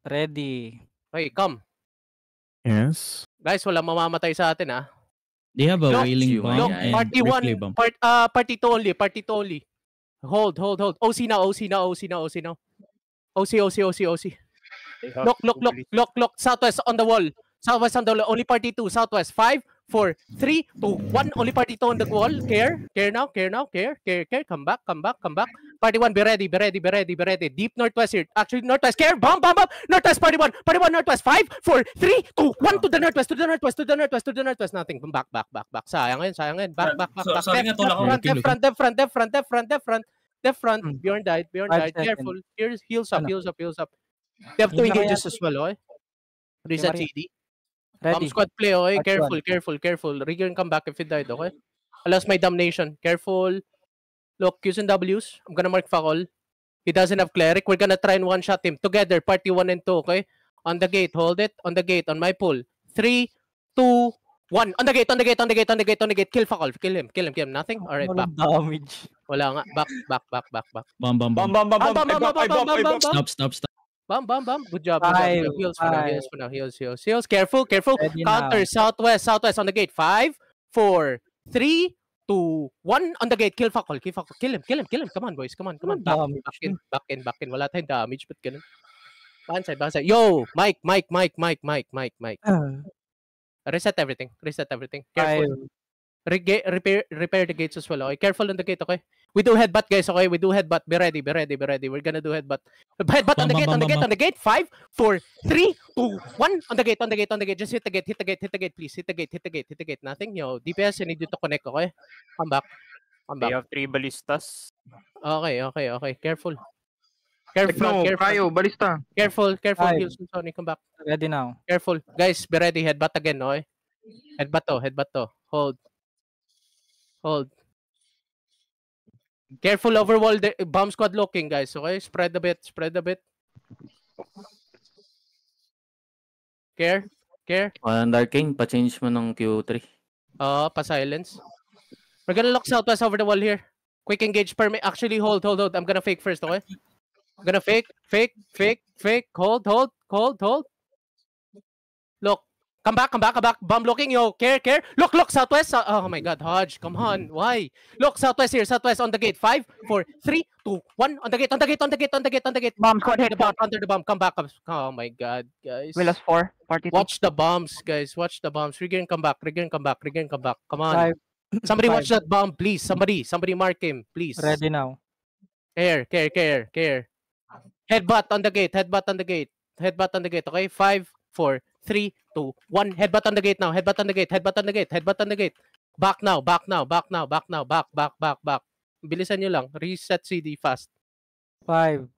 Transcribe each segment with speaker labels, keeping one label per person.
Speaker 1: Ready.
Speaker 2: Okay, come.
Speaker 3: Yes.
Speaker 2: Guys, wala mamamatay sa atin, ha?
Speaker 4: They have a
Speaker 2: Look,
Speaker 4: wailing bomb
Speaker 2: Look,
Speaker 4: and
Speaker 2: party
Speaker 4: replay
Speaker 2: 1,
Speaker 4: bomb.
Speaker 2: party 2 only, party 2 only. Hold. OC now. OC. Look. Southwest on the wall. Only party 2. Southwest. 5, 4, 3, 2, 1. Only party 2 on the wall. Care now. Come back. Party 1, be ready. Deep northwest here. Actually, northwest. Care. Bomb. Northwest, party 1. Northwest. 5, 4, 3, 2, 1. To the northwest. Nothing. Back. Sayang yan. Back. Left front. Bjorn died. Careful. Heals up. They have 2 engages as well, okay? Reset CD. Bomb squad play, okay? Careful. Regan come back if he died, okay? I lost my damnation. Careful. Look, Q's and W's. I'm gonna mark Fakol. He doesn't have cleric. We're gonna try and one-shot him. Together, party 1 and 2, okay? On the gate. Hold it. On the gate. On my pull. 3, 2, 1. On the gate. Kill Fakol. Kill him. Nothing? Alright, back.
Speaker 1: Damage.
Speaker 2: Wala nga. Back.
Speaker 4: Bomb. Stop.
Speaker 2: Bam. Good job.
Speaker 1: Five,
Speaker 2: Heals
Speaker 1: five.
Speaker 2: for now. Heals. Careful.
Speaker 1: Ready
Speaker 2: Counter.
Speaker 1: now.
Speaker 2: Southwest on the gate. 5, 4, 3, 2, 1. On the gate. Kill Fakol. Kill him. Come on, boys. Come on. Back in. Wala tayong damage. Ba't ganun? Backside. Yo! Mike. Reset everything. Careful. Repair the gates as well, okay? Careful on the gate, okay? We do headbutt, guys, okay? Be ready. We're gonna do headbutt. Headbutt on the gate. 5, 4, 3, 2, 1. On the gate. Just hit the gate, please. Hit the gate. Nothing. Yo, DPS, I need you to connect, okay? Come back.
Speaker 5: They have 3 ballistas.
Speaker 2: Okay. Careful.
Speaker 6: Kayo, balista.
Speaker 2: Careful.
Speaker 1: Five.
Speaker 2: Heals, Sony, come back.
Speaker 1: Ready now.
Speaker 2: Careful. Guys, be ready. Headbutt again, okay? Headbutt to. Hold. Careful over wall. Bomb squad looking, guys. Okay? Spread a bit. Care.
Speaker 7: Arcane, pa-change mo ng Q3.
Speaker 2: Pa-silence. We're gonna look southwest over the wall here. Quick engage permit. Actually, hold. I'm gonna fake first, okay? I'm gonna fake. Hold. Look. Come back. Bomb looking, yo. Care. Look, southwest. Oh my god, Hodge. Come on. Why? Look, southwest here. Southwest on the gate. 5, 4, 3, 2, 1. On the gate.
Speaker 6: Bomb squad hit.
Speaker 2: Under the bomb. Come back. Oh my god, guys.
Speaker 6: We lost 4. Party 2.
Speaker 2: Watch the bombs, guys. Regain, come back. Come on.
Speaker 1: Five.
Speaker 2: Somebody watch that bomb, please. Somebody mark him, please.
Speaker 1: Ready now.
Speaker 2: Care. Headbutt on the gate. Okay? 5, 4, 3, 2, 1. Headbutt on the gate now. Headbutt on the gate. Back now. Back. Bilisan nyo lang. Reset CD fast.
Speaker 1: 5.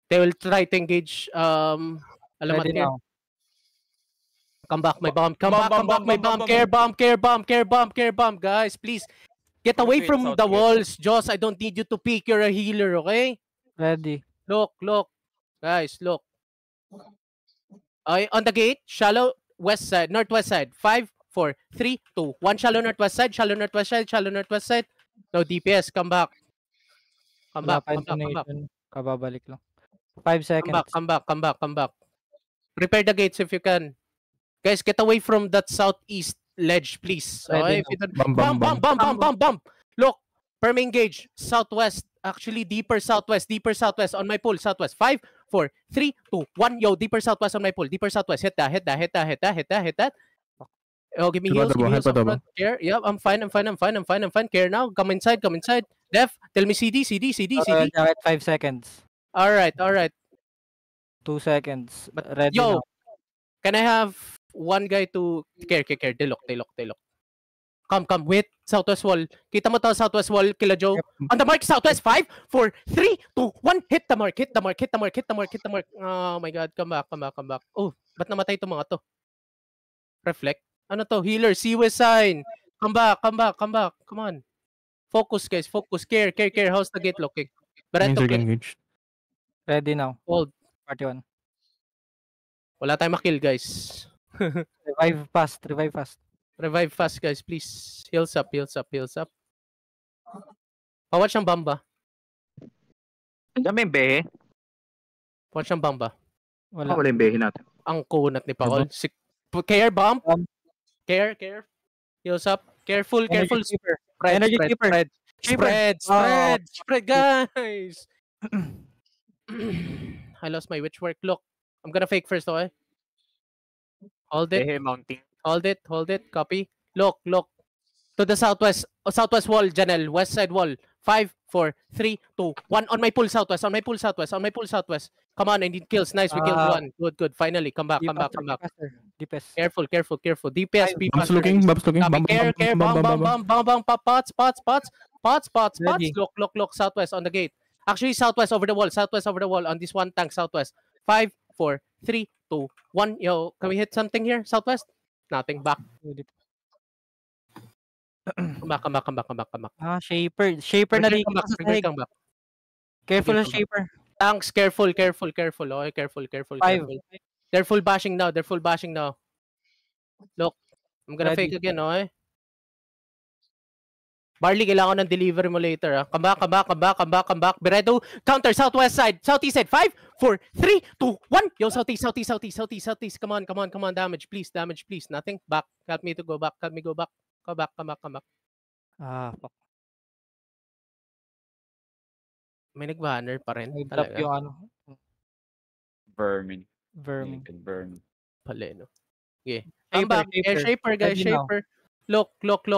Speaker 2: They will try to engage. Alamat
Speaker 1: Ready
Speaker 2: here.
Speaker 1: now.
Speaker 2: Come back, my bomb. Come back, my bomb. Care bomb. Guys, please. Get away from the walls, Joss. I don't need you to peek. You're a healer, okay?
Speaker 1: Ready.
Speaker 2: Look. Guys, look. On the gate, shallow northwest side. 5, 4, 3, 2, 1. Shallow northwest side. No DPS. Come back.
Speaker 1: Kababalik lang. 5 seconds.
Speaker 2: Come back. Repair the gates if you can. Guys, get away from that southeast ledge, please. Okay? Bomb. Look, perm engage. Southwest. Actually, deeper southwest. On my pull, southwest. 5, 4, 3, 2, 1. Yo, deeper southwest on my pull. Hit that. Oh, give me heals. Care. Yeah, I'm fine. Care now. Come inside. Def, tell me CD.
Speaker 1: 5 seconds.
Speaker 2: Alright.
Speaker 1: 2 seconds. Ready
Speaker 2: Yo,
Speaker 1: now.
Speaker 2: can I have one guy to care? They look. Come. Wait. Southwest wall. Kita mo to, southwest wall. Kila Joe. On the mark, southwest. 5, 4, 3, 2, 1. Hit the mark. Oh my god. Come back. Oh, ba't namatay itong mga to? Reflect. Ano to? Healer. CWS sign. Come back. Come on. Focus, guys. Care. How's the gate looking?
Speaker 3: Engaged.
Speaker 1: Ready now.
Speaker 2: Hold.
Speaker 1: Party 1.
Speaker 2: Wala tayong makill, guys.
Speaker 1: Revive fast.
Speaker 2: Revive fast, guys, please. Heals up. Pawatch ang bamba.
Speaker 6: Dami behe.
Speaker 2: Watch ang bomb ba?
Speaker 1: Wala.
Speaker 6: Wala yung behin natin.
Speaker 2: Ang kunat ni Paul. Care bomb. Care. Heals up. Careful.
Speaker 1: Energy keeper.
Speaker 2: Spread, guys. I lost my witch work. Look, I'm gonna fake first, okay? Hold it.
Speaker 5: Mounting.
Speaker 2: Hold it. Copy. Look. To the southwest wall, Janelle. West side wall. 5, 4, 3, 2, 1. On my pull southwest. Come on, I need kills. Nice, we killed one. Good. Finally, come back.
Speaker 1: DPS.
Speaker 2: Careful. DPS, be
Speaker 3: Bob's
Speaker 2: faster.
Speaker 3: looking.
Speaker 2: Care. Bomb. Pots.
Speaker 1: Ready.
Speaker 2: Look. Southwest on the gate. Actually, southwest over the wall. On this one tank, southwest. 5, 4, 3, 2, 1. Yo, can we hit something here? Southwest? Nothing. Back. Come back.
Speaker 1: Shaper na dito sa sahig.
Speaker 2: Come back.
Speaker 1: Careful
Speaker 2: Sige,
Speaker 1: sa shaper.
Speaker 2: Tanks, careful. Okay, careful.
Speaker 1: 5.
Speaker 2: They're full bashing now. Look, I'm gonna
Speaker 1: Ready.
Speaker 2: fake again, okay? Barley, kailangan ng delivery mo later. Come back. Beredo, counter, southwest side, southeast side. 5, 4, 3, 2, 1. Yo, southeast. Come on. Damage, please. Nothing. Back. Help me to go back. Come back.
Speaker 1: Fuck.
Speaker 2: May nag-banner pa rin.
Speaker 1: Nag-drop
Speaker 2: Talaga.
Speaker 1: yung ano.
Speaker 5: Vermin.
Speaker 1: Vermin.
Speaker 5: Naked vermin.
Speaker 2: Pala, no? Okay.
Speaker 1: Shaper,
Speaker 2: Come back. Shaper, guys.
Speaker 1: Ready now.
Speaker 2: Shaper. Look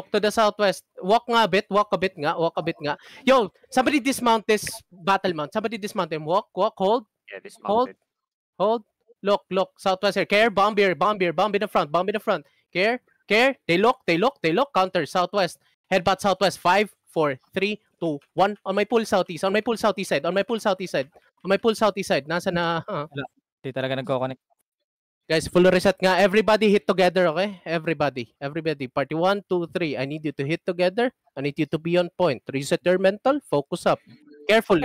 Speaker 2: to the southwest. Walk a bit nga. Yo, somebody dismount this battle mount. Somebody dismount him. Walk, hold.
Speaker 5: Yeah, dismounted.
Speaker 2: Hold. Look. Southwest here. Care, bomb here. Bomb in the front. Care. They look. Counter, southwest. Headbutt southwest. 5, 4, 3, 2, 1. On my pull southeast side. Nasa na?
Speaker 1: Di talaga nagko-connect.
Speaker 2: Guys, full reset nga. Everybody hit together, okay? Everybody. Party 1, 2, 3. I need you to hit together. I need you to be on point. Reset your mental. Focus up. Careful.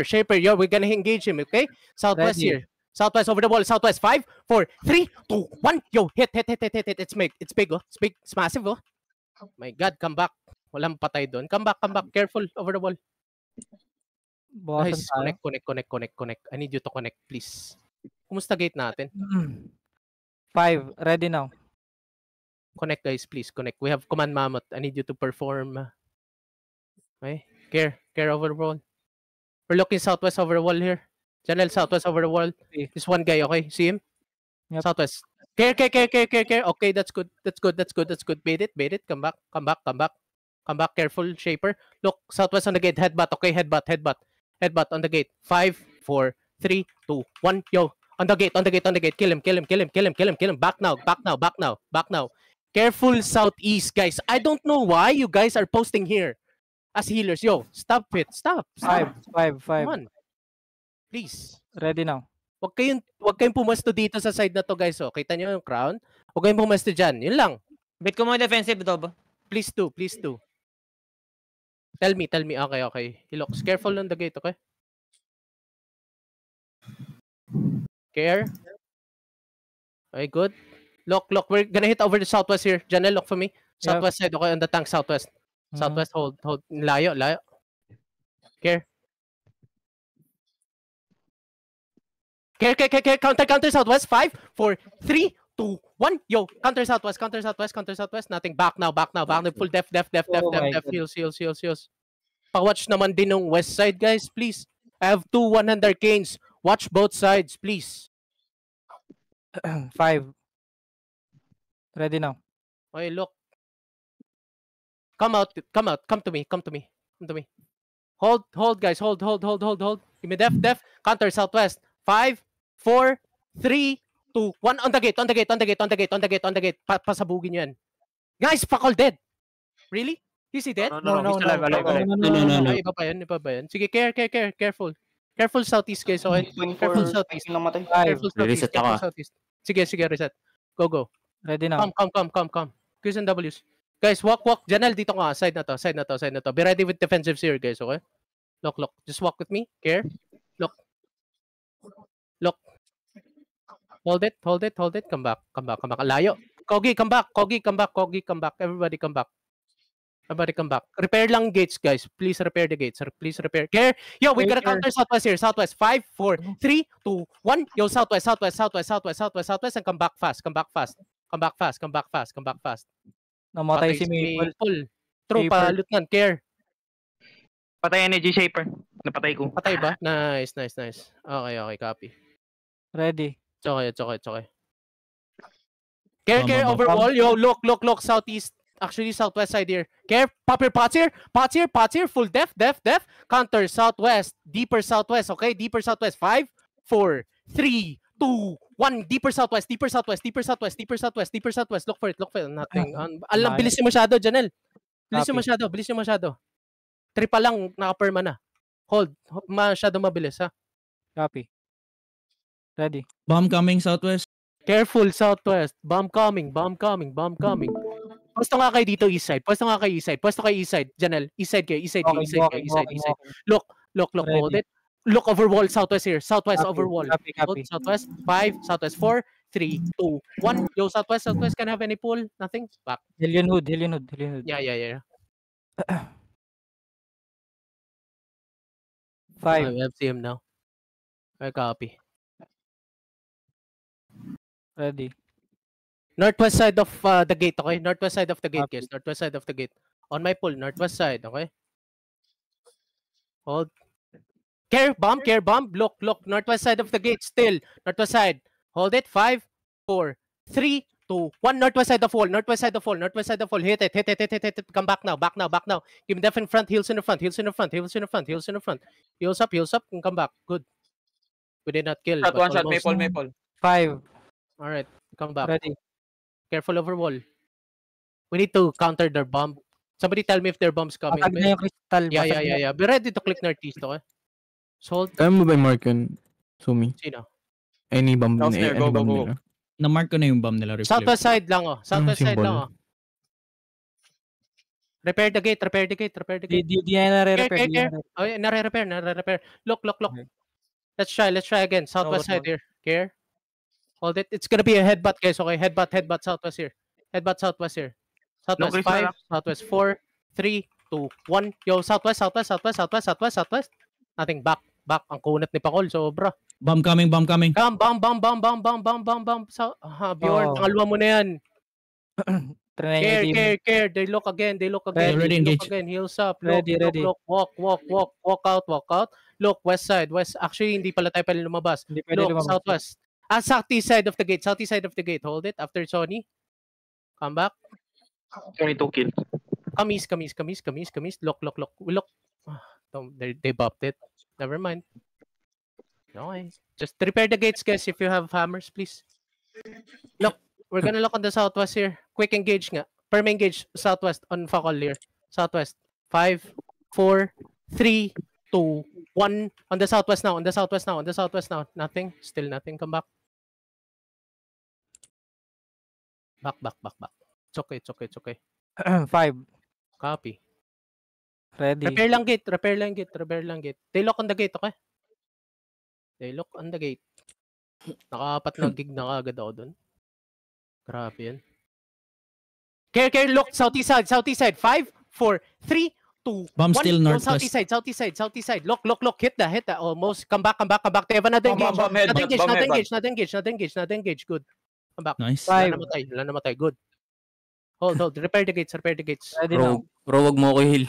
Speaker 2: Shaper. Yo, we're gonna engage him, okay? Southwest
Speaker 1: Ready.
Speaker 2: here. Southwest over the wall. Southwest. 5, 4, 3, 2, 1. Yo, hit. It's big, oh. It's massive, oh. My God, come back. Walang patay doon. Come back. Careful over the wall.
Speaker 1: Bawasan
Speaker 2: Guys,
Speaker 1: tayo.
Speaker 2: connect. I need you to connect, please. Kumusta gate natin?
Speaker 1: 5. Ready now.
Speaker 2: Connect, guys, please. Connect. We have Command Mammoth. I need you to perform. Okay? Care over the wall. We're looking southwest over the wall here. Janelle, southwest over the wall.
Speaker 1: Okay.
Speaker 2: This one guy, okay? See him?
Speaker 1: Yep.
Speaker 2: Southwest. Care. Okay, that's good. Bait it. Come back. Careful, Shaper. Look, southwest on the gate. Headbutt. Okay, headbutt on the gate. 5, 4, 3, 2, 1. Yo, on the gate. Kill him. Back now. Careful, southeast, guys. I don't know why you guys are posting here as healers. Yo, stop it. Stop.
Speaker 1: 5.
Speaker 2: Come on. Please.
Speaker 1: Ready now.
Speaker 2: Wag kayong pumasto dito sa side na to, guys. Oh. Kita niyo yung crown? Wag kayong pumasto dyan. Yun lang.
Speaker 4: Bit ko mga defensive, Dobo.
Speaker 2: Please do. Tell me. Okay. Hilux, careful on the gate, okay? Care. Okay, good. Look. We're gonna hit over the southwest here. Janelle, look for me. Southwest side, okay, on the tank, southwest. Southwest, hold. Layo. Care. Counter southwest. 5, 4, 3, 2, 1. Yo, counter southwest. Nothing. Back now. Full def. Heals. Pa-watch naman din ng west side, guys, please. I have 2 100 canes. Watch both sides, please.
Speaker 1: 5. Ready now.
Speaker 2: Okay, look. Come out. Come to me. Hold, guys. Hold. Give me def. Counter southwest. 5, 4, 3, 2, 1. On the gate. Pasabugin yan. Guys, fuck all dead. Really? Is he dead?
Speaker 5: No. He's alive.
Speaker 1: No.
Speaker 2: Ay, iba pa yan. Sige, careful. Careful southeast, guys. Okay? Careful southeast. Careful
Speaker 7: Reset ako.
Speaker 2: southeast. Sige, reset. Go.
Speaker 1: Ready now.
Speaker 2: Come. Q's and W's. Guys, walk. Janelle, dito ka. Side na to. Be ready with defensives here, guys, okay? Look. Just walk with me. Care. Look. Hold it. Come back. Layo. Kogi, come back. Everybody come back. Somebody come back. Repair lang gates, guys. Please repair the gates. Please repair. Care. Yo, we gotta counter southwest here. Southwest. 5, 4, 3, 2, 1. Yo, southwest, southwest, southwest, southwest, southwest, southwest, and come back fast. Come back fast. Come back fast. Come back fast. Come back fast.
Speaker 1: Namatay si Maple.
Speaker 2: True, palutnan. Care.
Speaker 6: Patay energy shaper. Napatay ko.
Speaker 2: Patay ba? Nice, nice, nice. Okay, okay, copy.
Speaker 1: Ready.
Speaker 2: It's okay, it's okay, it's okay. Care, overall. Yo, look, southeast. Actually, southwest side here. Care, pop your pots here. Full def. Counter, southwest. Deeper southwest, okay? Deeper southwest. 5, 4, 3, 2, 1. Deeper southwest. Look for it. Nothing. Alam, bilis niyo masyado, Janelle. Bilis niyo masyado. Tripa lang, naka-perma na. Hold. Masyado mabilis, ha?
Speaker 1: Copy. Ready.
Speaker 8: Bomb coming southwest.
Speaker 2: Careful, southwest. Bomb coming. Pwesto nga kayo dito, east side. Pwesto kayo east side. Janelle, east side kayo. Look. Hold it. Look over wall, southwest here. Southwest over wall.
Speaker 1: Copy.
Speaker 2: Hold, southwest. 5, southwest 4, 3, 2, 1. Yo, southwest. Can I have any pull? Nothing? Back.
Speaker 1: Hillion Hood.
Speaker 2: Yeah.
Speaker 1: 5.
Speaker 2: I have him now. I copy.
Speaker 1: Ready.
Speaker 2: Northwest side of the gate, okay? Northwest side of the gate, guys. Northwest side of the gate. On my pull, northwest side, okay? Hold. Care bomb. Look. Northwest side of the gate still. Northwest side. Hold it. 5, 4, 3, 2, 1. Northwest side of wall. Hit it. Come back now. Give me def in front. Heels in the front. Heels up. And come back. Good. We did not kill.
Speaker 5: Shot,
Speaker 2: but
Speaker 5: one shot,
Speaker 2: almost.
Speaker 5: Maple.
Speaker 1: 5.
Speaker 2: Alright. Come back.
Speaker 1: Ready.
Speaker 2: Careful over wall. We need to counter their bomb. Somebody tell me if their bomb's coming.
Speaker 1: Matag na yung crystal.
Speaker 2: Yeah. Be ready to click northeast, okay? So,
Speaker 3: Kaya mo ba mark yun, Sumi?
Speaker 2: sino?
Speaker 3: Any bomb
Speaker 5: House
Speaker 3: nila,
Speaker 5: there, go,
Speaker 3: any bomb
Speaker 5: go, go.
Speaker 3: nila.
Speaker 8: Na-mark ko na yung bomb nila.
Speaker 2: Southwest side lang, oh. Southwest side
Speaker 3: symbol.
Speaker 2: lang, oh. Repair the gate.
Speaker 1: Di na nare-repair.
Speaker 2: Care. Oh, yeah, nare-repair. Look.
Speaker 1: Okay.
Speaker 2: Let's try again. Southwest side here. Care. Hold it. It's gonna be a headbutt, guys, okay? Headbutt southwest here. Southwest 5, southwest 4, 3, 2, 1. Yo, southwest. Nothing. Back. Ang kunat ni Pakol, sobra.
Speaker 8: Bomb coming.
Speaker 2: Bomb. Bjorn, pangalawa mo na yan. Care. They look again.
Speaker 8: Ready, engage.
Speaker 2: Heels up.
Speaker 1: Ready.
Speaker 2: Look. Walk out. Look, west side. Actually, hindi pala tayo pala lumabas. Look, southwest. Southeast side of the gate. Hold it. After Sony. Come back.
Speaker 6: 22 kills.
Speaker 2: Come east. Look. Look. They bopped it. Never mind. Okay. Just repair the gates, guys, if you have hammers, please. Look, we're gonna look on the southwest here. Quick engage nga. Perma engage southwest on Fakol here. Southwest. 5, 4, 3, 2, 1. On the southwest now. Nothing. Still nothing. Come back. Back. It's okay.
Speaker 1: 5.
Speaker 2: Copy.
Speaker 1: Ready.
Speaker 2: Repair lang gate. They lock on the gate, okay? Naka-4 na gig na agad ako dun. Grabe yan. Care, look, southeast side. 5, 4, 3, 2,
Speaker 8: Bomb
Speaker 2: 1.
Speaker 8: still northwest.
Speaker 2: Southeast side. Look. Hit that. Almost. Come back. They have another engage. Not engage. Good. Come back.
Speaker 8: Nice.
Speaker 2: Wala namatay. Good. Hold. Repair the gates.
Speaker 1: Ready now.
Speaker 7: Bro, wag mo ako heal.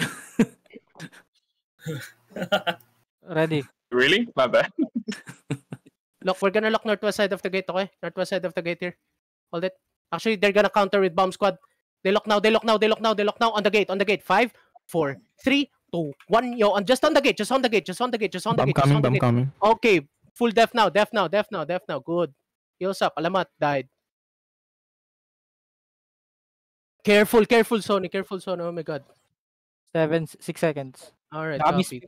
Speaker 1: Ready.
Speaker 5: Really? My bad.
Speaker 2: Look, we're gonna lock northwest side of the gate, okay? Northwest side of the gate here. Hold it. Actually, they're gonna counter with bomb squad. They lock now. On the gate. 5, 4, 3, 2, 1. Yo, just on the gate.
Speaker 3: Bomb coming.
Speaker 2: Okay. Full def now. Good. Heals up. Alamat. Died. Careful, Sony. Oh my god.
Speaker 1: 6 seconds.
Speaker 2: Alright,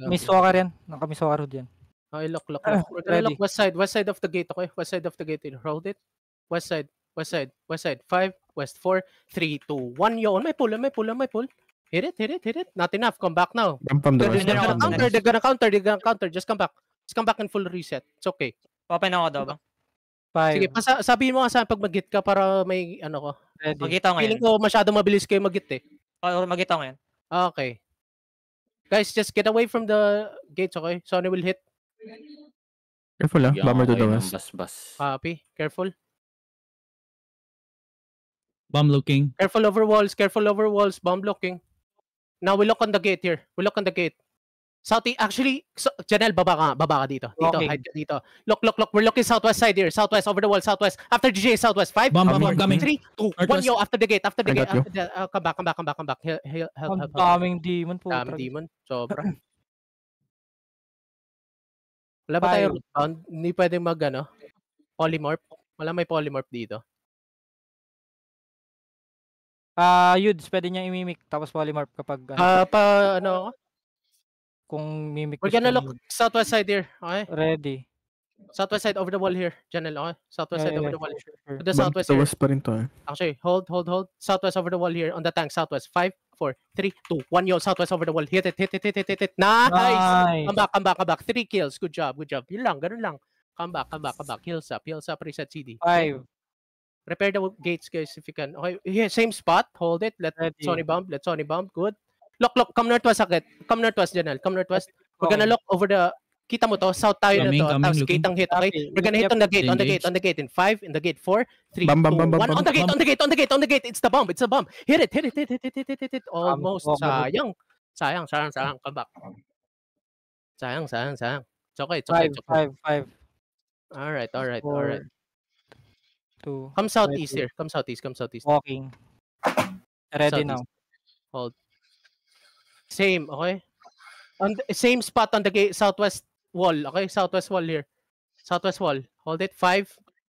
Speaker 1: Miss Walker yan. Naka-miss Walker yan.
Speaker 2: Okay, look. We're gonna look west side of the gate, okay? West side of the gate. Hold it. West side. 5, west 4, 3, 2, 1. Yo, on my pull. Hit it. Not enough. Come back now. They're gonna counter. Just come back in full reset. It's okay.
Speaker 4: Open ako daw ba?
Speaker 1: 5.
Speaker 2: Sige, sabihin mo nga sa pag mag-git ka para may ano ko.
Speaker 1: Ready.
Speaker 4: Magita ko
Speaker 2: Feeling
Speaker 4: ngayon.
Speaker 2: ko masyado mabilis kayo mag-git eh.
Speaker 4: Magita ko ngayon.
Speaker 2: Okay. Guys, just get away from the gates, okay? Sonny will hit.
Speaker 3: Careful
Speaker 7: Bigyan
Speaker 3: bomber to
Speaker 7: ko
Speaker 3: the
Speaker 7: kayo ng
Speaker 3: west.
Speaker 7: bas-bas.
Speaker 2: Copy. Careful.
Speaker 8: Bomb looking.
Speaker 2: Careful over walls. Careful over walls. Bomb blocking. Now we look on the gate here. We look on the gate. South, actually, Janelle, baba ka dito. Dito,
Speaker 1: Okay.
Speaker 2: hide ka dito. Look. We're looking southwest side here. Southwest, over the wall, southwest. After DJ, southwest. 5,
Speaker 8: Bomb
Speaker 2: 4,
Speaker 8: coming.
Speaker 2: 3, 2, 1,
Speaker 8: Northwest.
Speaker 2: yo, after the gate.
Speaker 3: I got you.
Speaker 2: Come back. Help.
Speaker 1: Ang daming demon po.
Speaker 2: Daming demon. Sobra. Wala ba
Speaker 1: Five.
Speaker 2: tayo round? Hindi pwedeng mag, polymorph. Wala may polymorph dito.
Speaker 1: Yudes, pwede niya i-mimic tapos polymorph kapag kung mimic.
Speaker 2: We're gonna look southwest side here. Okay?
Speaker 1: Ready.
Speaker 2: Southwest side over the wall here. Janelle, okay? Southwest side over the wall.
Speaker 1: Sure.
Speaker 2: To the
Speaker 3: Bomb
Speaker 2: southwest
Speaker 3: to the
Speaker 2: here.
Speaker 3: west pa rin to.
Speaker 2: Actually, hold. Southwest over the wall here on the tank. Southwest. 5, 4, 3, 2, 1. Yo, southwest over the wall. Hit it. Nice!
Speaker 1: Nice.
Speaker 2: Come back. 3 kills. Good job. Yun lang, ganun lang. Come back. Heals up. Reset CD.
Speaker 1: 5.
Speaker 2: Repair the gates, guys, if you can. Okay, yeah, same spot. Hold it. Let
Speaker 1: Ready.
Speaker 2: Sony bomb. Good. Look. Come northwest, Akit. Come northwest, Janelle. Come northwest. We're gonna look over the... Kita mo to, south tayo na to.
Speaker 8: Coming,
Speaker 2: Tapos
Speaker 8: looking.
Speaker 2: gate ang hit, okay?
Speaker 1: Copy.
Speaker 2: We're gonna hit
Speaker 1: Yep.
Speaker 2: on the gate,
Speaker 8: Engage.
Speaker 2: on the gate. In 5, in the gate, 4, 3,
Speaker 3: Bam,
Speaker 2: 2,
Speaker 3: bam, bam,
Speaker 2: 1.
Speaker 3: bam,
Speaker 2: On the gate,
Speaker 8: bam.
Speaker 2: on the gate. It's the bomb. Hit it. Almost.
Speaker 1: Okay.
Speaker 2: Sayang. Come back. Sayang. It's okay.
Speaker 1: 5.
Speaker 2: Alright.
Speaker 1: 2.
Speaker 2: Come southeast here. Come southeast.
Speaker 1: Walking. Ready now.
Speaker 2: Hold. Same, okay? On the same spot on the gate, southwest wall, okay? Southwest wall here. Southwest wall. Hold it. 5,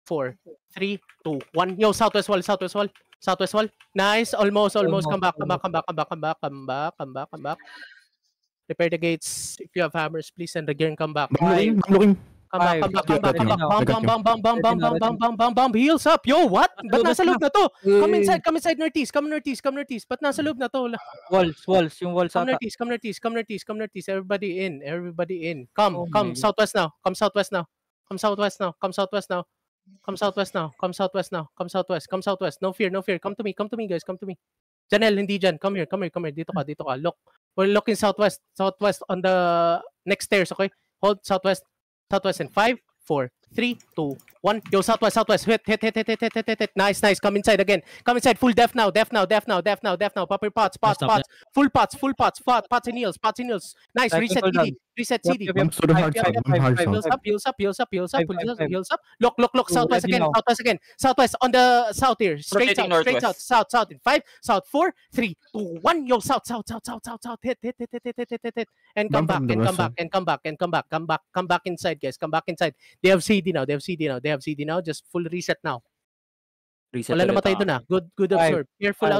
Speaker 2: 4, 3, 2, 1. Yo, southwest wall. Nice. Almost. Come back. Repair the gates. If you have hammers, please send the gear and come back.
Speaker 3: Bomb looking.
Speaker 2: Come back.
Speaker 3: I got you.
Speaker 2: Bomb. Heals up. Yo, what? Ba't nasa loob na to? Come inside northeast. Ba't nasa loob na to?
Speaker 1: Walls. Yung walls
Speaker 2: Come
Speaker 1: ata.
Speaker 2: northeast. Everybody in. Come
Speaker 1: Oh my
Speaker 2: southwest now. Come southwest now. No fear. Come to me, guys. Janelle, hindi dyan. Come here. Dito ka. Look. We're looking southwest on the next stairs, okay? Hold southwest in 5, 4, 3, 2, 1. Yo, southwest. Hit. Nice. Come inside again. Full def now. Pop your pots. Full pots. Pots and heals. Nice.
Speaker 1: Technical
Speaker 2: Reset CD.
Speaker 1: Yep.
Speaker 3: Bombs to the hard side. Bomb hard south.
Speaker 2: Heals up.
Speaker 1: Five.
Speaker 2: Heals up. Look. Southwest
Speaker 1: ready
Speaker 2: again.
Speaker 1: now.
Speaker 2: Southwest on the south here. Straight
Speaker 5: Rotating
Speaker 2: south. South in 5, south 4, 3, 2, 1. Yo, south. Hit. And come
Speaker 3: Bomb
Speaker 2: back. Come back inside, guys. Come back inside. They have CD now. Just full reset now.
Speaker 7: Reset
Speaker 2: Wala
Speaker 7: ulit,
Speaker 2: namatay doon. Good absorb. Careful
Speaker 1: Five.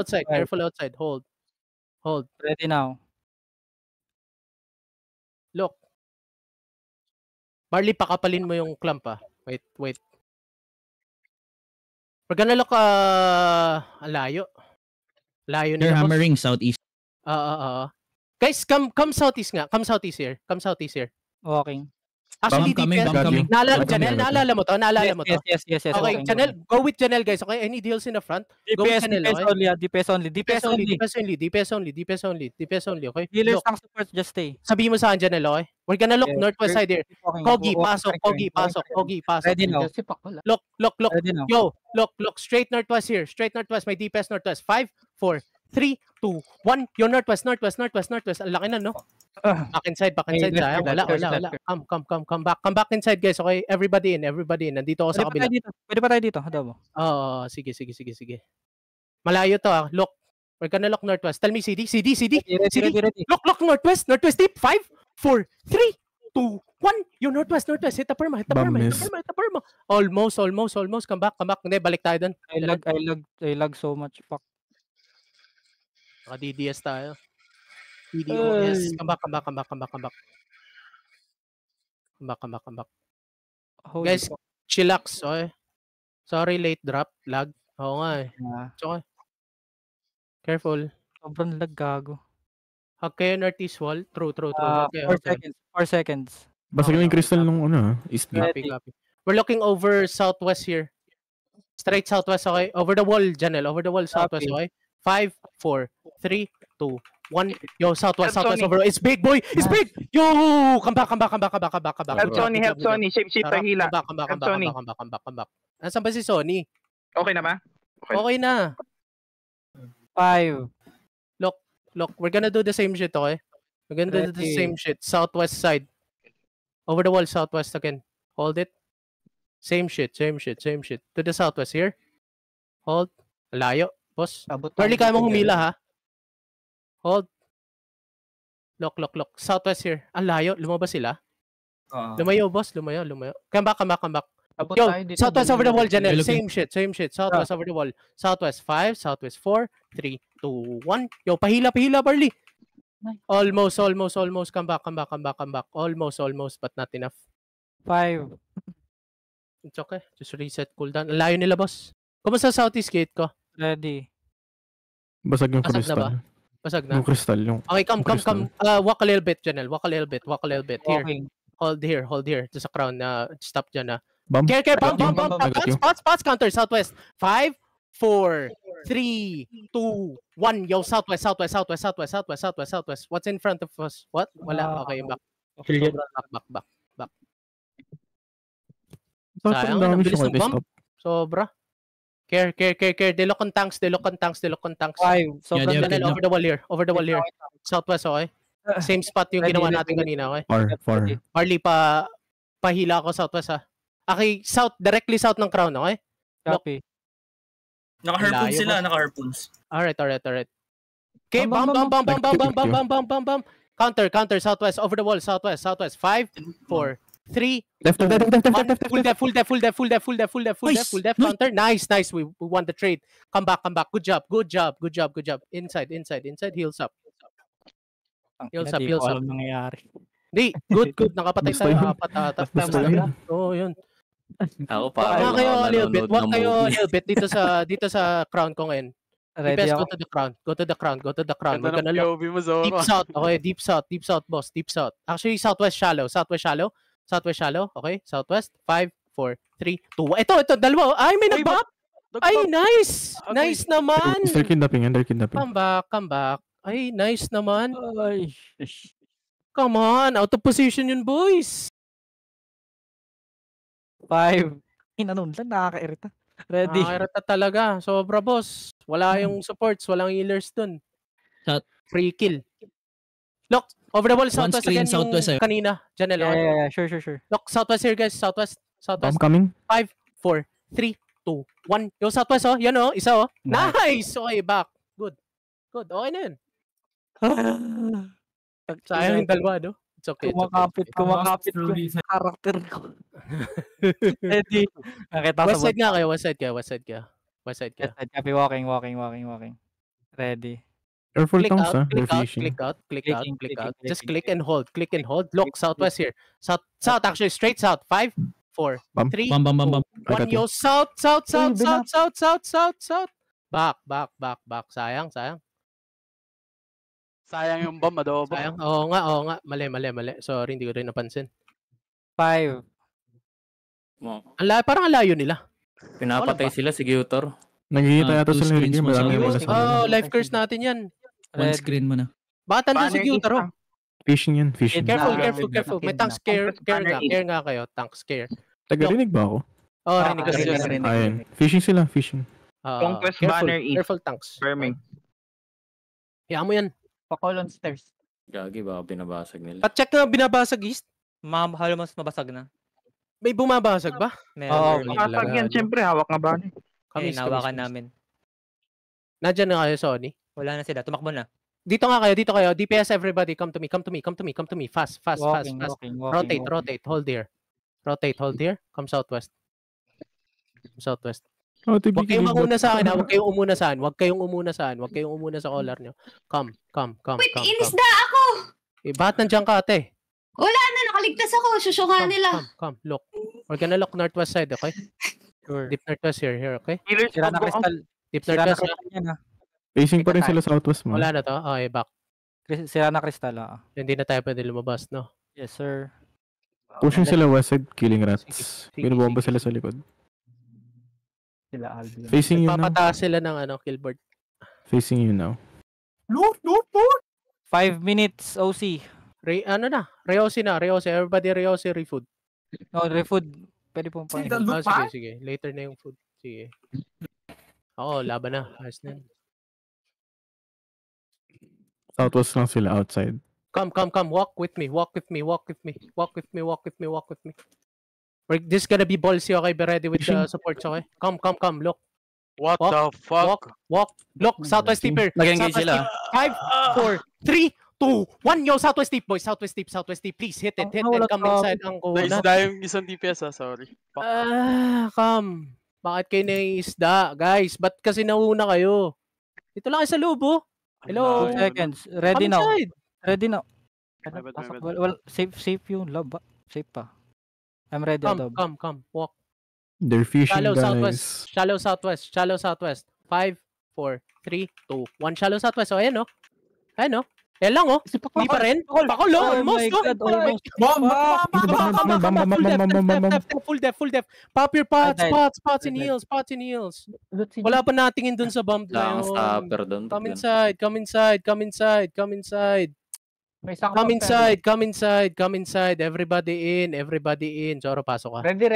Speaker 2: outside. Hold.
Speaker 1: Ready now.
Speaker 2: Look. Marley, pakapalin mo yung clamp, ah. Wait. We're gonna look, layo. Layo
Speaker 8: They're
Speaker 2: nila, boss.
Speaker 8: hammering southeast.
Speaker 2: Guys, come southeast nga. Come southeast here.
Speaker 1: Walking.
Speaker 2: Actually,
Speaker 8: Bomb coming.
Speaker 2: Janelle, naalala mo to?
Speaker 1: Yes.
Speaker 2: Okay,
Speaker 1: walking.
Speaker 2: Janelle, go with Janelle, guys. Okay, any deals in the front? Go with Janelle, okay?
Speaker 1: DPS only.
Speaker 2: DPS only, okay?
Speaker 1: Healers
Speaker 2: Look,
Speaker 1: ang support, just stay.
Speaker 2: sabihin mo saan, Janelle, okay? We're gonna look
Speaker 1: Yeah,
Speaker 2: northwest side here. Kogi, pasok.
Speaker 1: Ready now.
Speaker 2: Look.
Speaker 1: Ready now.
Speaker 2: Yo, look. Straight northwest here. May DPS northwest. 5, 4, 3, 2, 1. Yo, northwest. Ang laki na, no? Back inside.
Speaker 1: Hey,
Speaker 2: Sayang.
Speaker 1: left,
Speaker 2: Wala. Come back. Come back inside, guys. Okay, everybody in. Nandito ako sa kabila.
Speaker 1: Pwede pa tayo dito. Adobo.
Speaker 2: Oo, sige. Malayo to, ah. Look. We're gonna look northwest. Tell me, CD.
Speaker 1: Ready.
Speaker 2: Look, northwest deep. 5, 4, 3, 2, 1. Yo, northwest. Hit the perma. Almost. Come back. Hindi, balik tayo dun.
Speaker 1: I lag so much. Fuck.
Speaker 2: DDS tayo. DDoS. Come back.
Speaker 1: Holy
Speaker 2: Guys,
Speaker 1: fuck.
Speaker 2: chillax, okay? Sorry, late drop. Lag. Oo nga eh. It's okay. Careful.
Speaker 1: Sobrang lag, gago.
Speaker 2: Hug kayo northeast wall. True.
Speaker 1: 4 seconds.
Speaker 3: Basag yung crystal nung east gate.
Speaker 2: Copy. We're looking over southwest here. Straight southwest, okay? Over the wall, Janelle. Over the wall, southwest, okay? 5, 4, 3, 2, 1. Yo, southwest
Speaker 6: Help Sony.
Speaker 2: over. It's big, boy. It's big. Yo, come back.
Speaker 6: Help Sony. Shapeshifter hila.
Speaker 2: Come back. Nasaan ba si Sony?
Speaker 6: Okay na ba?
Speaker 2: Okay na.
Speaker 1: 5.
Speaker 2: Look, we're gonna do the same shit, okay? We're gonna do the same shit. Southwest side. Over the wall, southwest again. Hold it. Same shit. To the southwest here. Hold. Layo, boss. Early kaya mo humila, ha? Hold. Look. Southwest here. Ang layo. Lumabas sila. Lumayo, boss. Lumayo. Come back. Yo, southwest over the wall, Janelle. Same shit. Southwest over the wall. Southwest 5, southwest 4, 3, 2, 1. Yo, pahila, Barley. Almost. Come back. Almost, but not enough.
Speaker 1: 5.
Speaker 2: It's okay. Just reset cooldown. Ang layo nila, boss. Kumusta southeast gate ko?
Speaker 1: Ready.
Speaker 3: Basag yung
Speaker 2: Basag na
Speaker 3: crystal.
Speaker 2: ba? Basag na.
Speaker 3: Yung crystal.
Speaker 2: Okay, come.
Speaker 3: crystal.
Speaker 2: Walk a little bit, Janelle. Walk a little bit. Here.
Speaker 1: Walking.
Speaker 2: Hold here. Just a crown na stop dyan na.
Speaker 3: Bump.
Speaker 2: Care. Bump.
Speaker 3: I got you.
Speaker 2: Spots counter. Southwest. 5, 4, 3, 2, 1. Yo, southwest. What's in front of us? What? Wala. Okay, back. Back. Sayang,
Speaker 3: Ang dami
Speaker 2: ang bilis
Speaker 3: siya
Speaker 2: ng bump.
Speaker 3: stop.
Speaker 2: Sobra. Care. They look on tanks.
Speaker 1: 5. Sobrang
Speaker 8: Yeah,
Speaker 2: Janelle, over the wall here. Southwest, okay? Same spot yung ginawa natin kanina, okay?
Speaker 3: Far.
Speaker 2: Marley, pahila ako southwest, ha? Okay, directly south ng crown, okay?
Speaker 1: Copy.
Speaker 9: Naka-harpoons
Speaker 2: Layo,
Speaker 9: sila,
Speaker 2: boss.
Speaker 9: naka-harpoons.
Speaker 2: Alright. Okay, bump. Counter, southwest, over the wall, southwest. 5, 4, 3,
Speaker 3: Left.
Speaker 2: 1. Full def, counter. Nice. We won the trade. Come back. Good job. Inside. Heals up. Heals up.
Speaker 1: Alam nangyayari.
Speaker 2: Di, good. Nakapatay
Speaker 3: Gusto
Speaker 2: tayo.
Speaker 3: yun.
Speaker 2: Apat ata.
Speaker 3: Gusto yun.
Speaker 2: Oo, yun.
Speaker 7: Ako
Speaker 2: Wag
Speaker 7: pa.
Speaker 2: kayo a little bit dito sa crown ko ngayon.
Speaker 1: Ready
Speaker 2: Best
Speaker 1: ako.
Speaker 2: Go to the crown. We're gonna look deep south. Okay, deep south, boss. Deep south. Actually, southwest shallow. Okay, southwest. 5, 4, 3, 2. Ito, dalawa. Ay, may nag-bop. Ay, nice. Nice naman.
Speaker 3: They're kidnapping.
Speaker 2: Come back. Ay, nice naman.
Speaker 1: Ay.
Speaker 2: Come on, out of position yun, boys.
Speaker 1: 5. Inanon lang, nakaka-irita. Ready.
Speaker 2: Nakakirata talaga. Sobra, boss. Wala yung supports, walang healers dun.
Speaker 8: Shot.
Speaker 2: Free kill. Look, over the wall, southwest
Speaker 8: screen,
Speaker 2: again yung
Speaker 8: southwest sa'yo.
Speaker 2: kanina. Janelle, okay?
Speaker 1: Yeah. Sure.
Speaker 2: Look, southwest here, guys. Southwest.
Speaker 3: I'm coming.
Speaker 2: 5, 4, 3, 2, 1. Yung southwest, oh. Yan, oh. Isa, oh. Nice! Okay, back. Good. Okay na yun. Sayang yung dalawa, no? It's okay.
Speaker 1: Kumakapit ko. Karakter ko. Ready. Nakita
Speaker 2: West
Speaker 1: sa
Speaker 2: side nga kayo. West side ka.
Speaker 1: Copy, walking. Ready.
Speaker 3: Careful
Speaker 2: Click
Speaker 3: tongues,
Speaker 2: out,
Speaker 3: ha? They're fishing.
Speaker 2: click out.
Speaker 1: Clicking.
Speaker 2: Just click and hold. Look, southwest here. South, actually, straight south. 5, 4,
Speaker 3: Bump.
Speaker 2: 3,
Speaker 8: Bam.
Speaker 2: 2, 1. Yo, south. Back. Sayang.
Speaker 10: Sayang yung bomb, adobo.
Speaker 2: Sayang. Oo nga. Mali. Sorry, hindi ko rin napansin.
Speaker 1: 5.
Speaker 2: Parang ang layo nila.
Speaker 7: Pinapatay sila si Gutor.
Speaker 3: Nagkikita yata
Speaker 8: two
Speaker 3: sila
Speaker 8: screens
Speaker 3: game.
Speaker 8: mo sa
Speaker 3: Marami
Speaker 8: left.
Speaker 3: wala sa
Speaker 2: Life curse natin yan.
Speaker 8: One screen mo na.
Speaker 2: Baka tanda si Gyutaro.
Speaker 3: Fishing yan. Fishing.
Speaker 2: Careful. May tank scare nga kayo. Tank scare.
Speaker 3: Tagarinig ba ako?
Speaker 2: Rinig.
Speaker 3: Ayun. Fishing sila.
Speaker 6: Conquest banner east.
Speaker 2: Careful tanks.
Speaker 6: Burming.
Speaker 2: Kaya mo yan.
Speaker 1: Pa-colon stairs.
Speaker 7: Gagi ba binabasag nila?
Speaker 2: Pat-check na binabasag east.
Speaker 4: Halos mabasag na.
Speaker 2: May bumabasag ba?
Speaker 4: Meron.
Speaker 6: Kapag yan, syempre, hawak nga ba?
Speaker 4: Nawakan namin.
Speaker 2: Nadyan na kayo, Sony.
Speaker 4: Wala na sila. Tumakbo na.
Speaker 2: Dito kayo. DPS everybody. Come to me. Fast.
Speaker 1: Walking.
Speaker 2: Rotate. Hold here. Come southwest.
Speaker 3: Oh,
Speaker 2: Huwag kayong umuna sa akin, ha? Huwag kayong umuna sa collar nyo. Come.
Speaker 11: Wait, inisda ako!
Speaker 2: Ba't nandiyan ka, ate?
Speaker 11: Wala na, nakaligtas ako. Susuka nila.
Speaker 2: Come. Look. We're gonna look northwest side, okay?
Speaker 1: Sure.
Speaker 2: Deep northwest here, okay?
Speaker 1: Sira na crystal.
Speaker 2: Deep
Speaker 1: Sira na
Speaker 2: northwest.
Speaker 1: crystal yan, ha.
Speaker 3: Facing pa rin sila southwest mo.
Speaker 2: Wala na to? Okay, back.
Speaker 1: Sira na crystal, ha.
Speaker 2: Hindi na tayo pwede lumabas, no?
Speaker 1: Yes, sir.
Speaker 3: Pushing sila west side, killing rats. Binubomba sila sa likod.
Speaker 1: Sila Albion.
Speaker 3: Facing you now.
Speaker 2: Papataas sila ng killboard.
Speaker 3: Facing you now.
Speaker 10: Loot!
Speaker 1: 5 minutes, OC.
Speaker 2: Ano na? Reosi na. Reosi. Everybody Reosi, refood.
Speaker 1: No, refood. Pwede pong pang
Speaker 2: Sige. Later na yung food. Sige. Oo, laban na. Ayos na.
Speaker 3: Southwest lang sila outside.
Speaker 2: Come. Walk with me. This gonna be ballsy, okay? Be ready with the supports, okay? Come. Look.
Speaker 5: What the fuck?
Speaker 2: Walk. Look, Southwest Steeper.
Speaker 7: Nag-engage sila.
Speaker 2: 5, 4, 3, 2, 1. Yo, Southwest Steep, boys. Southwest Steep. Please, hit it. Come inside ang
Speaker 5: Naisda yung isang DPS sorry.
Speaker 2: Come. Bakit kayo naiisda, guys? Ba't kasi nauna kayo? Dito lang kayo sa loob, oh. Hello.
Speaker 1: 2 seconds. Ready
Speaker 2: Come
Speaker 1: now.
Speaker 2: inside.
Speaker 1: Ready now.
Speaker 5: My bad.
Speaker 1: Well, safe yung lab. Safe pa. I'm ready.
Speaker 2: Come. Walk.
Speaker 3: They're fishing,
Speaker 2: Shallow
Speaker 3: guys.
Speaker 2: Shallow southwest. 5, 4, 3, 2, 1. Shallow southwest. So, ayan, oh. Ayan, oh. Ayan lang, oh. Hindi pa rin. Pakol, oh. Almost, oh. Full def. Pop your pots. Spots in heels. Wala pa natingin dun sa bomb na yun.
Speaker 7: Stopper doon.
Speaker 2: Come inside. Come inside. Everybody in. Zoro, pasok ka.
Speaker 9: Ready.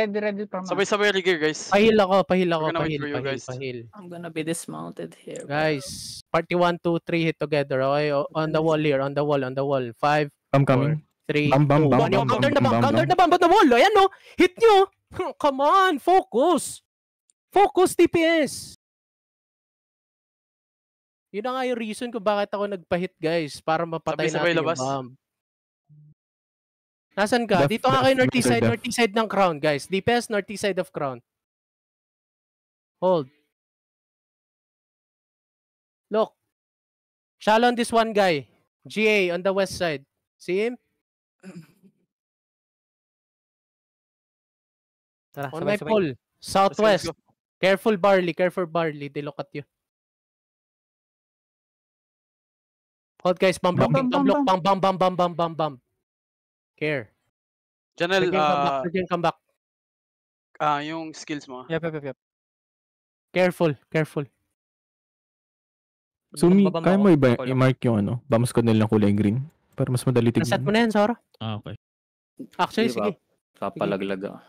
Speaker 5: Sabay rigger, guys.
Speaker 2: Pahil ako.
Speaker 5: We're gonna wait for you, guys.
Speaker 2: Pahil.
Speaker 7: I'm gonna be dismounted here.
Speaker 2: Guys, party 1, 2, 3 hit together, okay? On the wall here, on the wall. 5,
Speaker 3: I'm coming.
Speaker 2: 3, 2,
Speaker 3: Bam.
Speaker 2: 1. Counter na bomb on the wall. Ayan, no? Hit nyo. Come on, focus. Focus, TPS. Yun na nga yung reason kung bakit ako nagpa-hit, guys. Para mapatay
Speaker 5: Sabay
Speaker 2: natin
Speaker 5: labas.
Speaker 2: yung bomb. Nasaan ka? Dito nga kayo north side ng crown, guys. DPS, north side of crown. Hold. Look. Shallow on this one guy. GA on the west side. See him?
Speaker 1: Tara,
Speaker 2: On my
Speaker 1: sabay.
Speaker 2: pole. Southwest. Careful Barley. They look at you. Hold guys, bomb blocking. Bomb. Care.
Speaker 5: Janel,
Speaker 2: Come back.
Speaker 5: yung skills mo.
Speaker 1: Yep.
Speaker 2: Careful.
Speaker 3: So, kaya mo
Speaker 4: Ako lang.
Speaker 3: i-mark yung bombs ko nilang kulay green? Para mas madali
Speaker 2: Naset mo
Speaker 3: tignan.
Speaker 2: na yan, Sora.
Speaker 8: Okay.
Speaker 2: Actually,
Speaker 7: Di ba?
Speaker 2: sige.
Speaker 7: Kapalaglag ah.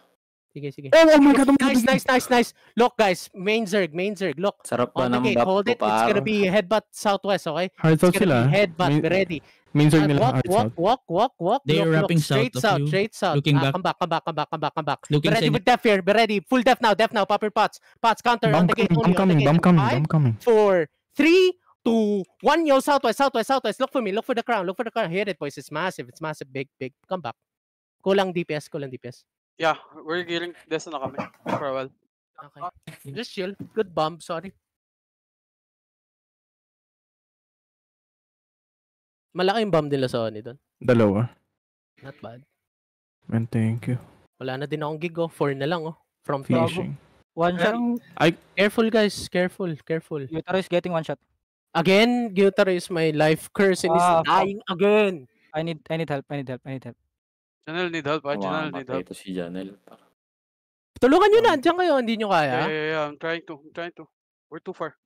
Speaker 2: Sige.
Speaker 3: Oh my God!
Speaker 2: Nice. Look, guys. Main Zerg. Look.
Speaker 7: Sarap pa
Speaker 2: On the
Speaker 7: ng
Speaker 2: gate.
Speaker 7: buff
Speaker 2: Hold
Speaker 7: ko,
Speaker 2: it. It's gonna
Speaker 7: par.
Speaker 2: be headbutt southwest, okay?
Speaker 3: Hard out
Speaker 2: It's gonna
Speaker 3: sila.
Speaker 2: be headbutt. Be ready.
Speaker 3: Main zone nila hard out.
Speaker 2: Walk.
Speaker 8: They are
Speaker 2: Look,
Speaker 8: wrapping
Speaker 2: straight
Speaker 8: south of you.
Speaker 2: Straight south.
Speaker 8: Looking back.
Speaker 2: Come back.
Speaker 8: Looking
Speaker 2: Be ready
Speaker 8: sa
Speaker 2: with def here. Be ready. Full def now. Pop your pots. Pots counter on the gate.
Speaker 3: Bomb coming.
Speaker 2: 5, 4, 3, 2, 1. Yo, southwest. Look for me. Look for the crown. Hit it, boys. It's massive. Big. Come back. Kulang DPS.
Speaker 5: Yeah, we're gearing this na kami for a while.
Speaker 2: Okay. Just chill. Good bomb. Sorry. Malaki yung bomb nila sa Oni doon.
Speaker 3: Dalawa.
Speaker 2: Not bad.
Speaker 3: Man, thank you.
Speaker 2: Wala na din akong gig, 4 na lang, From
Speaker 3: Fishing.
Speaker 1: One shot.
Speaker 2: Careful, guys. Careful.
Speaker 1: Gyutaro is getting one shot.
Speaker 2: Again, Gyutaro is my life curse and is dying again.
Speaker 1: I need help.
Speaker 5: Janel need help, Janel need help.
Speaker 7: Ito si Janel.
Speaker 2: Tulungan nyo na. Diyan kayo. Hindi nyo kaya.
Speaker 5: Yeah, I'm trying to. We're too far.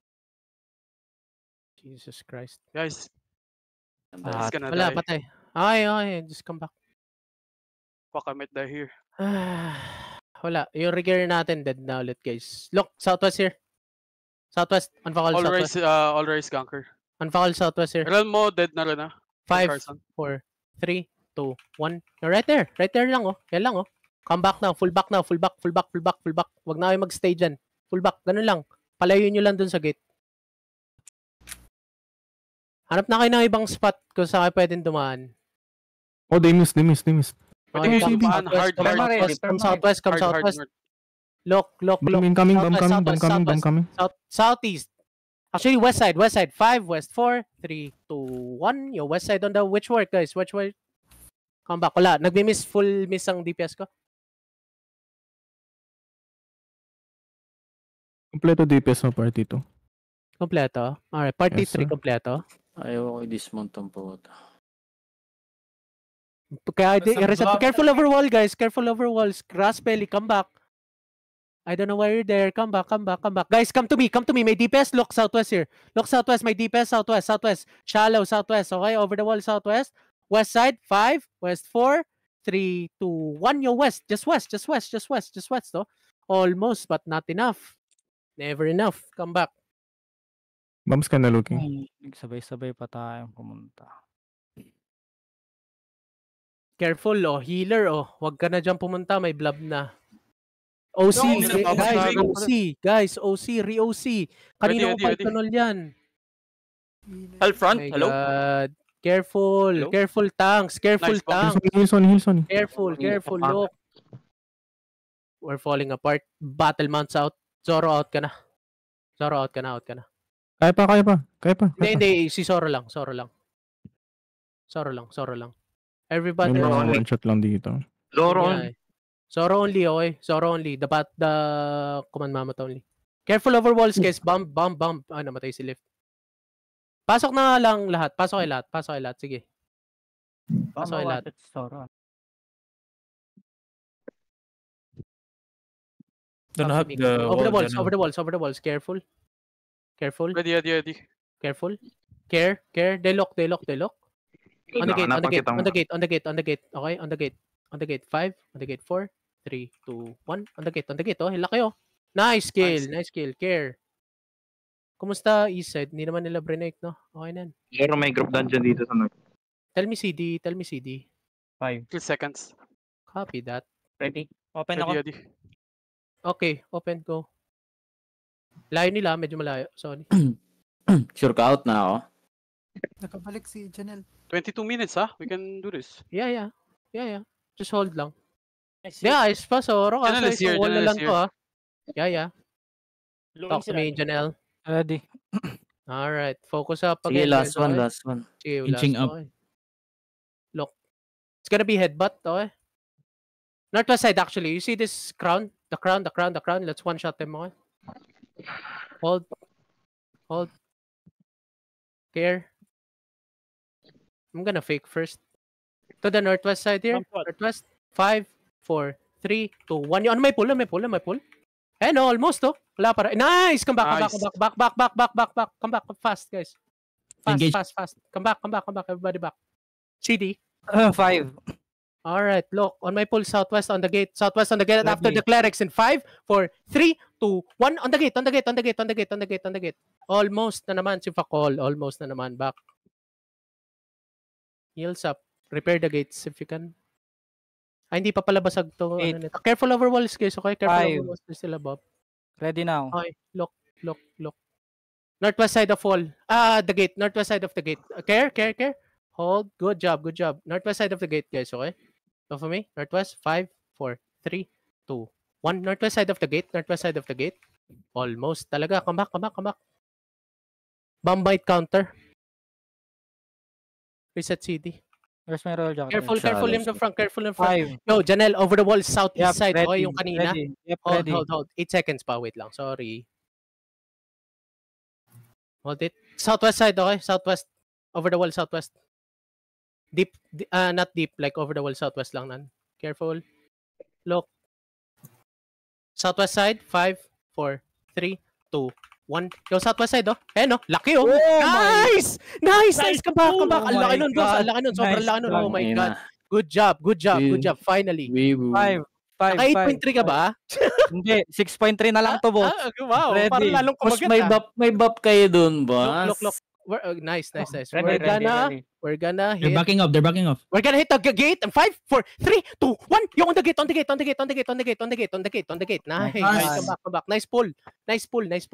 Speaker 2: Jesus Christ.
Speaker 5: Guys. He's gonna
Speaker 2: Wala,
Speaker 5: die.
Speaker 2: patay. Okay. Just come back.
Speaker 5: Fuck, I might die here.
Speaker 2: Wala. Yung rigger natin dead na ulit, guys. Look, southwest here. Southwest. Unfakal southwest.
Speaker 5: All rise ganker.
Speaker 2: Unfakal southwest here.
Speaker 5: Realm mo, dead na rin
Speaker 2: 5, 4, 3, 2, 1. You're right there. Right there lang, Yan lang, Come back now. Full back. Wag na kayo mag-stay dyan. Full back. Ganun lang. Palayo nyo lang dun sa gate. Hanap na kayo ng ibang spot kung saan kayo pwedeng dumaan.
Speaker 3: Oh, they missed.
Speaker 5: Pwede kayo dumaan hard.
Speaker 2: Come southwest. Look.
Speaker 3: Bomb coming.
Speaker 2: Southeast. Actually, west side. 5, west 4, 3, 2, 1. Yo, west side on the which work, guys? Which work? Come back. Wala. Nagmi-miss. Full miss ang DPS ko.
Speaker 3: Kompleto DPS mo party 2.
Speaker 2: Kompleto. Alright. Party
Speaker 3: Yes,
Speaker 2: 3
Speaker 3: sir.
Speaker 2: kompleto.
Speaker 7: Ayaw ko i-dismount ang puta.
Speaker 2: Kaya, reset. Careful over wall, guys. Careful over walls. Grass belly. Come back. I don't know why you're there. Come back. Guys, come to me. May DPS. Look southwest here. Look southwest. My DPS southwest. Shallow southwest. Okay, over the wall southwest. West side. 5. West 4. 3, 2, 1. Yo, west. Just west. Though. Almost, but not enough. Never enough. Come back.
Speaker 3: Bombs ka na looking.
Speaker 1: Nagsabay-sabay pa tayong pumunta.
Speaker 2: Careful, healer, Wag ka na dyan pumunta, may blob na. OC, guys, OC, re-OC. Kanina ko pythonol yan.
Speaker 4: Al front,
Speaker 2: My
Speaker 4: hello?
Speaker 2: God. Careful tanks.
Speaker 3: Hilson.
Speaker 2: Careful, look. We're falling apart. Battle mounts out. Zoro out ka na.
Speaker 3: Kaya pa.
Speaker 2: Hindi, si Zoro lang. Everybody.
Speaker 3: One shot lang dito.
Speaker 6: Zoro.
Speaker 2: Zoro only. The command mammoth only. Careful over walls, guys. Bomb. Namatay si Lift. Pasok na lang lahat. Pasok kayo lahat. Sige. Pasok kayo lahat.
Speaker 8: Don't have the
Speaker 2: Over the walls. Careful.
Speaker 5: Ready.
Speaker 2: Careful. Care. They lock. On the gate. Okay, on the gate. 5. On the gate. 4. 3, 2, 1. On the gate. Hila kayo. Nice kill. Care. Kumusta east side? Hindi naman nila brenake, no? Okay na.
Speaker 6: Pero may group dungeon dito sa north.
Speaker 2: Tell me CD.
Speaker 4: 5
Speaker 5: seconds.
Speaker 2: Copy that.
Speaker 4: Ready? Open ako.
Speaker 5: Ready.
Speaker 2: Okay, open, go. Layo nila, medyo malayo. Sorry.
Speaker 7: Sure ka out na ako.
Speaker 10: Nakabalik si Janelle.
Speaker 5: 22 minutes, We can do this.
Speaker 2: Yeah. Just hold lang. Yeah, it's pa, Zoro.
Speaker 5: Janelle is here.
Speaker 2: Wala lang to, ha. Yeah. Talk to me, Janelle.
Speaker 1: Ready.
Speaker 2: Alright, focus up
Speaker 7: Sige,
Speaker 2: again.
Speaker 7: last one.
Speaker 2: Sige,
Speaker 8: Inching up.
Speaker 2: Okay. Look. It's gonna be headbutt, okay? Northwest side, actually. You see this crown? The crown. Let's one-shot them, okay? Hold. Care. I'm gonna fake first. To the northwest side here. Northwest. 5, 4, 3, 2, 1. Ano, may pull. No, almost, Wala pa rin. Nice! Come back. Back. Come back fast, guys. Fast. Come back. Everybody back. CD.
Speaker 1: 5.
Speaker 2: Alright, look. On my pull, southwest on the gate. After the clerics in 5, 4, 3, 2, 1. On the gate. Almost na naman si Fakol. Almost na naman. Back. Heals up. Repair the gates if you can. Hindi pa pala basag to. Careful over walls, guys. Okay? Careful over walls. There's still above.
Speaker 1: Ready now.
Speaker 2: Okay. Look. Northwest side of wall. The gate. Northwest side of the gate. Care. Hold. Good job. Northwest side of the gate, guys. Okay? Look for me. Northwest. 5, 4, 3, 2, 1. Northwest side of the gate. Almost. Talaga. Come back. Bomb bite counter. Reset CD.
Speaker 1: Where's my roll jacket?
Speaker 2: Careful in the front.
Speaker 1: 5.
Speaker 2: Yo, Janelle, over the wall, southeast side.
Speaker 1: Ready.
Speaker 2: Okay, yung kanina.
Speaker 1: Ready.
Speaker 2: Hold. 8 seconds pa. Wait lang. Sorry. Hold it. Southwest side, okay? Southwest. Over the wall, southwest. Deep. Not deep. Like over the wall, southwest lang nan. Careful. Look. Southwest side. 5, 4, 3, 2, 1. Yo, southwest side, Laki, Nice! Come back. Ang laki nun, boss. Sobrang laki nun. Oh my God. Good job. Finally.
Speaker 1: 5.
Speaker 2: Naka 8.3 ka ba?
Speaker 1: Hindi, 6.3 na lang to, boss.
Speaker 2: Wow.
Speaker 1: Ready.
Speaker 2: Parang lalong
Speaker 7: Mas
Speaker 2: kumagat.
Speaker 7: may buff kayo dun, boss.
Speaker 2: Look. Nice.
Speaker 4: Ready.
Speaker 2: We're gonna
Speaker 8: They're
Speaker 2: hit.
Speaker 8: backing off.
Speaker 2: We're gonna hit the gate. And 5, 4, 3, 2, 1. Yo, on the gate. Nice. Come back. Nice pull.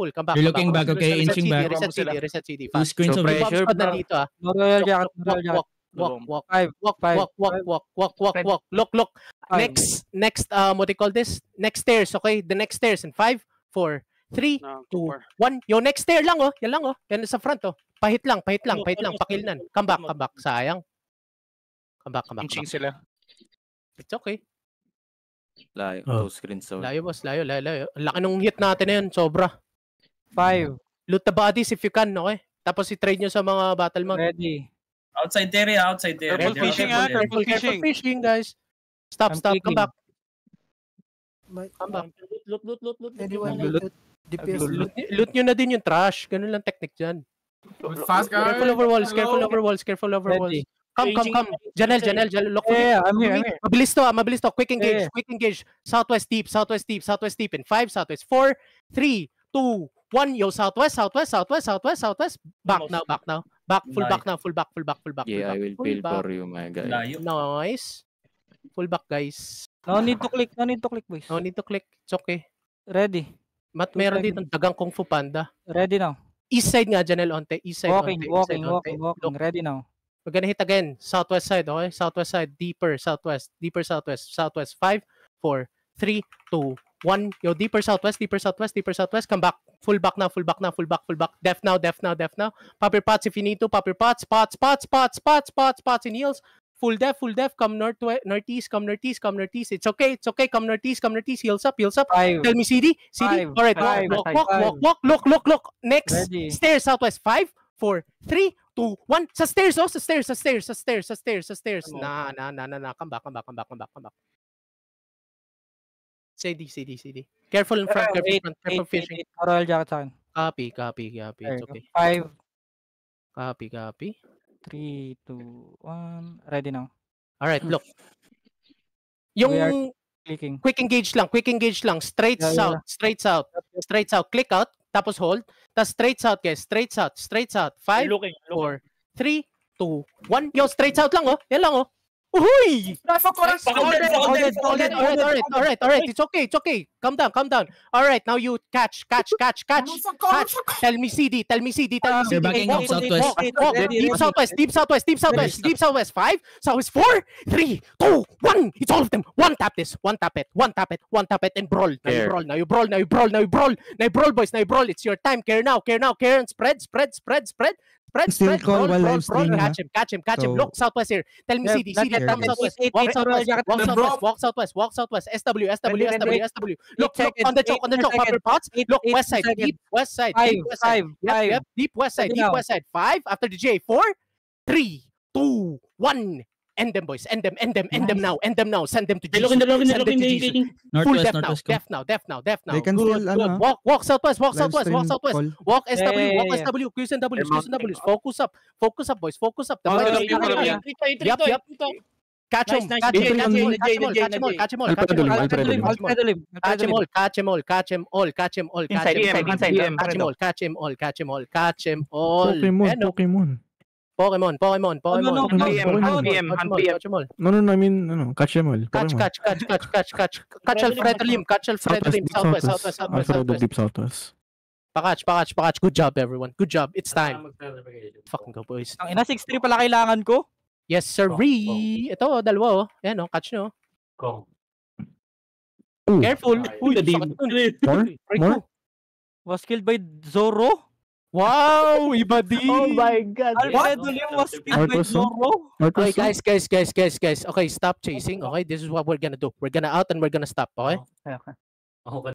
Speaker 2: Come back.
Speaker 8: You're looking back, okay? Inching back.
Speaker 2: Reset CD.
Speaker 8: 2
Speaker 2: Fast.
Speaker 8: screens of
Speaker 7: pressure.
Speaker 2: Squad na dito,
Speaker 1: No royal jacket.
Speaker 2: Walk.
Speaker 1: 5.
Speaker 2: Walk. Look.
Speaker 1: Five.
Speaker 2: Next, what do you call this? Next stairs, okay? The next stairs in 5, 4, 3, 2, 1. Yo, next stair lang, Yan lang, Yan sa front, Pahit lang. Pakilnan. Come back. Sayang. Come back.
Speaker 6: Inching sila.
Speaker 2: It's okay.
Speaker 7: Layo. 2 screens.
Speaker 2: Layo, boss. Layo. Ang laki nung hit natin na yun. Sobra.
Speaker 1: 5.
Speaker 2: Loot the bodies if you can, okay? Tapos i-trade nyo sa mga battle mount.
Speaker 1: Ready.
Speaker 9: Outside area.
Speaker 5: Careful fishing, Careful fishing.
Speaker 2: Careful fishing, guys. Stop. Come back. Come back.
Speaker 10: Anyone
Speaker 3: Naglulot.
Speaker 10: loot? DPS loot.
Speaker 2: Loot nyo na din yung trash. Ganun lang technique dyan.
Speaker 12: Fast guy.
Speaker 2: Careful over walls, careful over walls, careful over walls.
Speaker 1: Ready.
Speaker 2: Come. Janelle, look for me.
Speaker 1: Yeah, I'm here.
Speaker 2: Mabilis to. Quick engage. Southwest deep in 5, southwest 4, 3, 2, 1. Yo, southwest. Back now. Full back.
Speaker 7: Yeah, I will peel for you, my guy.
Speaker 2: Nice. Full back, guys.
Speaker 1: No need to click, boys.
Speaker 2: No need to click. It's okay.
Speaker 1: Ready.
Speaker 2: Meron dito dagang Kung Fu Panda.
Speaker 1: Ready now.
Speaker 2: East side nga, Janelle, onte. East side,
Speaker 1: Walking.
Speaker 2: Look,
Speaker 1: Ready now.
Speaker 2: we're gonna hit again. Southwest side, okay? Southwest side. Deeper southwest. Southwest. 5, 4, 3, 2, 1. Yo, deeper southwest. Come back. Full back now. Def now. Pop your pots if you need to. Pop your pots. Pots in heels. Full def. Come northeast. It's okay. Come northeast. Heels up.
Speaker 1: 5.
Speaker 2: Tell me CD.
Speaker 1: Five.
Speaker 2: All right.
Speaker 1: Five.
Speaker 2: Walk. Look. Next.
Speaker 1: Ready.
Speaker 2: Stairs southwest. 5, 4, 3, 2, 1. Sa stairs. Nah. Come back. CD. Careful in front. Careful fishing.
Speaker 1: Royal jacket sa akin.
Speaker 2: Copy. It's okay.
Speaker 1: 5,
Speaker 2: Copy.
Speaker 1: 3, 2, 1. Ready now.
Speaker 2: All right, look.
Speaker 1: We are
Speaker 2: Yung
Speaker 1: clicking.
Speaker 2: quick engage lang. Straight south. Click out. Tapos hold. Tapos straight south, guys. Straight south. 5, 4, 3, 2, 1. Yo, straight south lang, oh. Yan lang, oh. Uhuy! All right. It's okay. Calm down. All right, now you catch. Tell me CD.
Speaker 8: They're backing up southwest.
Speaker 2: Walk. Deep southwest. 5, southwest 4, 3, 2, 1. It's all of them. One tap it, and brawl. Now you brawl, boys. It's your time. Care now. Care and spread.
Speaker 3: Still call while live streaming,
Speaker 2: Catch him.
Speaker 3: So-
Speaker 2: Look, southwest here. Tell me CD. Tell me southwest. Walk southwest. SW. Look, on the choke. Pop pots. Look, west side. Deep west side. Yep. Deep west side. 5 after the J. 4, 3, 2, 1. End them, boys. End them now. Send them to Jesus.
Speaker 8: Northwest.
Speaker 2: Def now.
Speaker 3: They can
Speaker 2: Good.
Speaker 3: still,
Speaker 2: Walk southwest.
Speaker 3: live stream call.
Speaker 2: Walk SW.
Speaker 1: Yeah.
Speaker 2: Walk SW. Qs and Ws. Focus up, boys. Focus up. Yep. Catch him. Catch him all. Pokemon.
Speaker 3: No, I mean, catch them all.
Speaker 2: Catch Alfredo Lim. Southwest.
Speaker 3: Alfredo deep southwest.
Speaker 2: Pakach. Good job, everyone. Good job. It's time. Fucking go, boys.
Speaker 1: Ang ina, 6-3 pala kailangan ko.
Speaker 2: Yes, sirree. Ito, dalawa, oh. Ayan, oh. Catch nyo. Careful. Uy,
Speaker 3: More?
Speaker 1: Was killed by Zoro.
Speaker 2: Wow, iba din.
Speaker 6: Oh my God.
Speaker 1: Alfredo Lim was killed by
Speaker 3: Northwest, no?
Speaker 1: Zoro.
Speaker 2: Okay, guys. Okay, stop chasing. Okay, this is what we're gonna do. We're gonna out and we're gonna stop. Okay?
Speaker 6: Okay.